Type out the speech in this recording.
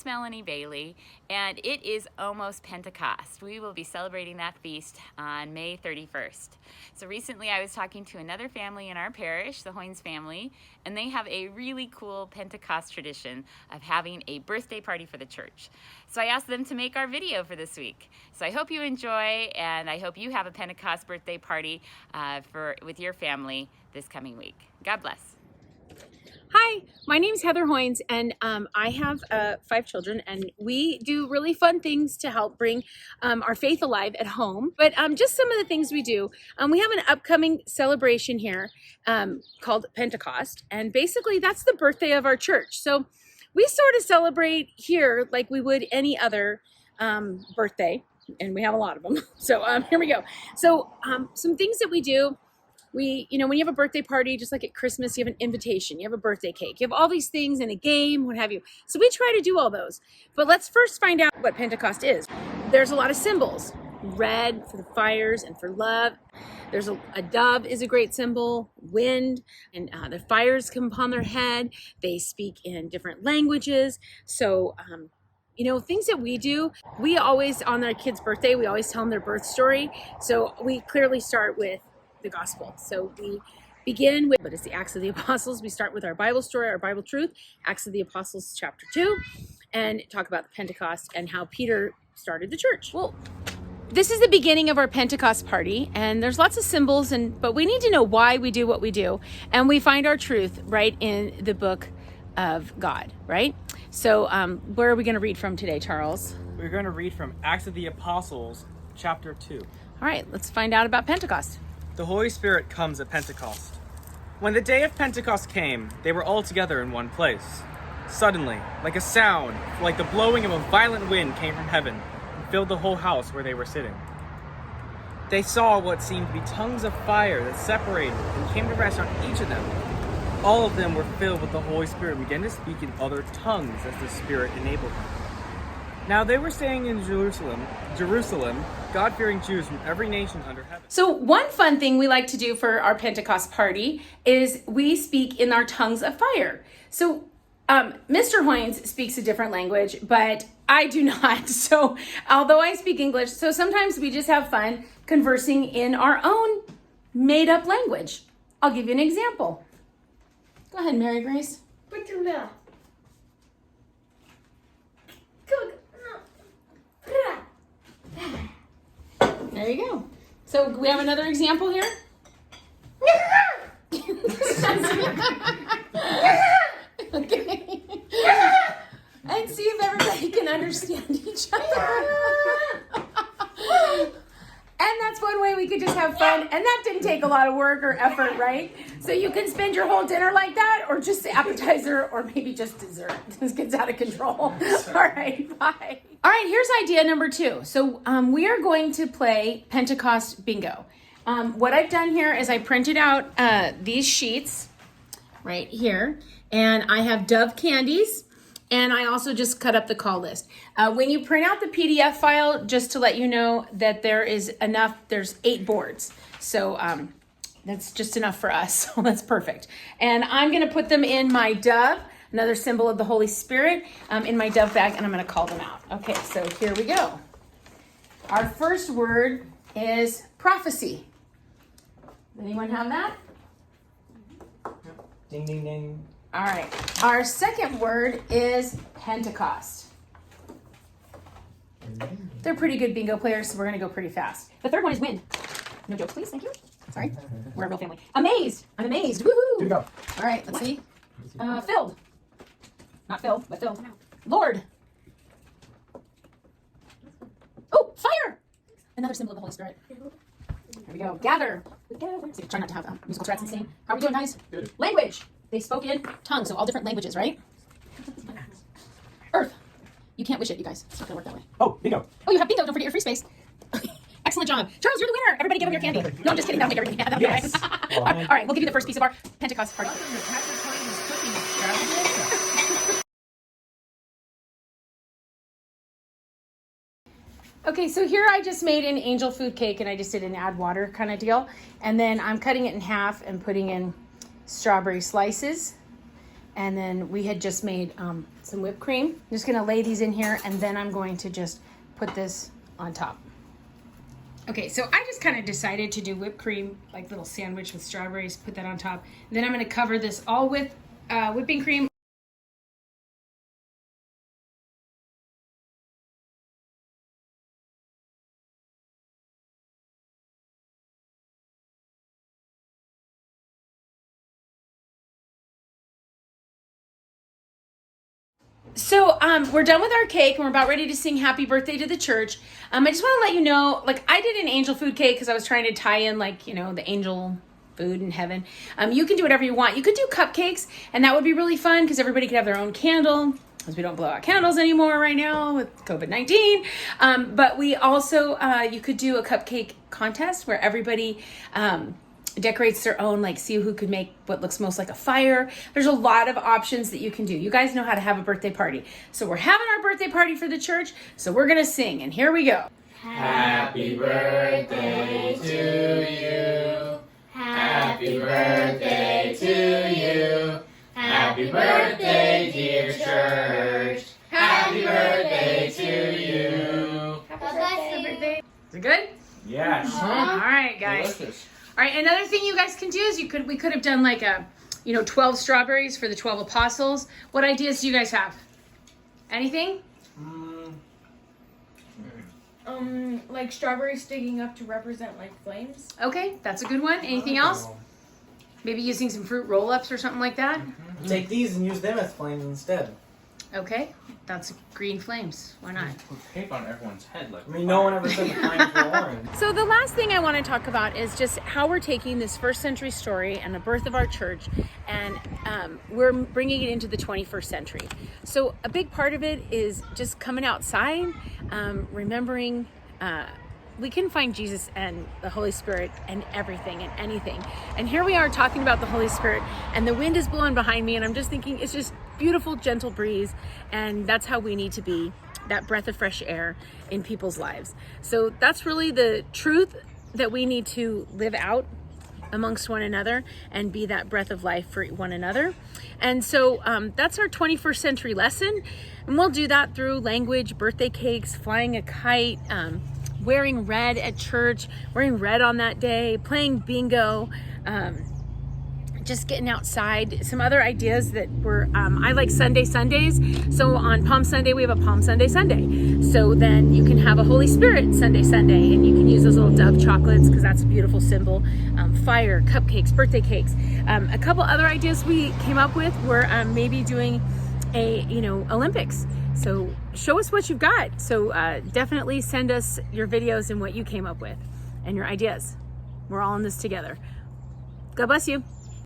it's Melanie Bailey, and it is almost Pentecost. We will be celebrating that feast on May 31st. So recently I was talking to another family in our parish, the Hoynes family, and they have a really cool Pentecost tradition of having a birthday party for the church. So I asked them to make our video for this week. So I hope you enjoy, and I hope you have a Pentecost birthday party with your family this coming week. God bless. Hi, my name is Heather Hoynes, and I have 5 children, and we do really fun things to help bring our faith alive at home. But just some of the things we do. We have an upcoming celebration here called Pentecost, and basically that's the birthday of our church. So we sort of celebrate here like we would any other birthday, and we have a lot of them. So here we go. So some things that we do. When you have a birthday party, just like at Christmas, you have an invitation, you have a birthday cake, you have all these things in a game, what have you. So we try to do all those. But let's first find out what Pentecost is. There's a lot of symbols. Red for the fires and for love. There's a dove is a great symbol, wind, and the fires come upon their head. They speak in different languages. So, things that we do, we always, on our kids' birthday, we always tell them their birth story. So we clearly start with the gospel. So we begin with, but it's the Acts of the Apostles. We start with our Bible story, our Bible truth, Acts of the Apostles chapter 2, and talk about the Pentecost and how Peter started the church. Well, this is the beginning of our Pentecost party, and there's lots of symbols, but we need to know why we do what we do, and we find our truth right in the book of God, right? So where are we going to read from today, Charles? We're going to read from Acts of the Apostles chapter 2. All right, let's find out about Pentecost. The Holy Spirit comes at Pentecost. When the day of Pentecost came, they were all together in one place. Suddenly, like a sound, like the blowing of a violent wind came from heaven and filled the whole house where they were sitting. They saw what seemed to be tongues of fire that separated and came to rest on each of them. All of them were filled with the Holy Spirit and began to speak in other tongues as the Spirit enabled them. Now they were staying in Jerusalem, God-fearing Jews from every nation under heaven. So one fun thing we like to do for our Pentecost party is we speak in our tongues of fire. So Mr. Hoynes speaks a different language, but I do not. So although I speak English, so sometimes we just have fun conversing in our own made-up language. I'll give you an example. Go ahead, Mary Grace. Put your mouth. There you go. So we have another example here. Okay. And see if everybody can understand each other. And that's one way we could just have fun. And that didn't take a lot of work or effort, right? So you can spend your whole dinner like that, or just appetizer, or maybe just dessert. This gets out of control. All right, bye. All right, here's idea number 2. So we are going to play Pentecost Bingo. What I've done here is I printed out these sheets right here, and I have Dove candies. And I also just cut up the call list. When you print out the PDF file, just to let you know that there's 8 boards. So that's just enough for us. So that's perfect. And I'm going to put them in my dove, another symbol of the Holy Spirit, in my dove bag, and I'm going to call them out. Okay, so here we go. Our first word is prophecy. Does anyone have that? Ding, ding, ding. All right. Our second word is Pentecost. They're pretty good bingo players, so we're going to go pretty fast. The third one is wind. No jokes, please. Thank you. Sorry. We're a real family. Amazed. I'm amazed. Woohoo. Here we go. All right. Let's see. Filled. Not filled, but filled. Lord. Oh, fire. Another symbol of the Holy Spirit. Here we go. Gather. See, try not to have musical tracks and sing. How are we doing, guys? Good. Language. They spoke in tongues, so all different languages, right? Earth. You can't wish it, you guys. It's not going to work that way. Oh, bingo. Oh, you have bingo. Don't forget your free space. Excellent job. Charles, you're the winner. Everybody give him your candy. No, I'm just kidding. That'll make everything. That'll be Yes. nice. All right, we'll give you the first piece of our Pentecost party. Okay, so here I just made an angel food cake, and I just did an add water kind of deal. And then I'm cutting it in half and putting in strawberry slices. And then we had just made some whipped cream. I'm just gonna lay these in here, and then I'm going to just put this on top. Okay, so I just kind of decided to do whipped cream, like little sandwich with strawberries, put that on top. And then I'm gonna cover this all with whipping cream. So we're done with our cake, and we're about ready to sing happy birthday to the church. I just want to let you know, like, I did an angel food cake because I was trying to tie in, like, you know, the angel food in heaven. You can do whatever you want. You could do cupcakes, and that would be really fun because everybody could have their own candle, because we don't blow out candles anymore right now with COVID-19. But we also, you could do a cupcake contest where everybody decorates their own, like, see who could make what looks most like a fire. There's a lot of options that you can do. You guys know how to have a birthday party. So we're having our birthday party for the church, so we're gonna sing, and here we go. Happy birthday to you. Happy birthday to you. Happy birthday, dear church. Happy birthday to you. Happy birthday. Is it good? Yes. All right, guys. Delicious. All right, another thing you guys can do is we could have done like a, 12 strawberries for the 12 apostles. What ideas do you guys have? Anything? Like strawberries sticking up to represent like flames. Okay, that's a good one. Anything else? Maybe using some fruit roll-ups or something like that? Take these and use them as flames instead. Okay, that's green flames. Why not? Put tape on everyone's head, like. I mean, no one ever said the flames were orange. So the last thing I want to talk about is just how we're taking this first century story and the birth of our church, and we're bringing it into the 21st century. So a big part of it is just coming outside, remembering we can find Jesus and the Holy Spirit and everything and anything. And here we are talking about the Holy Spirit, and the wind is blowing behind me, and I'm just thinking it's just beautiful, gentle breeze, and that's how we need to be, that breath of fresh air in people's lives. So that's really the truth that we need to live out amongst one another and be that breath of life for one another. And so that's our 21st century lesson, and we'll do that through language, birthday cakes, flying a kite, wearing red at church, wearing red on that day, playing bingo, just getting outside. Some other ideas that were, I like Sundays. So on Palm Sunday, we have a Palm Sunday. So then you can have a Holy Spirit Sunday, and you can use those little dove chocolates because that's a beautiful symbol. Fire, cupcakes, birthday cakes. A couple other ideas we came up with were maybe doing a, Olympics. So show us what you've got. So definitely send us your videos and what you came up with and your ideas. We're all in this together. God bless you.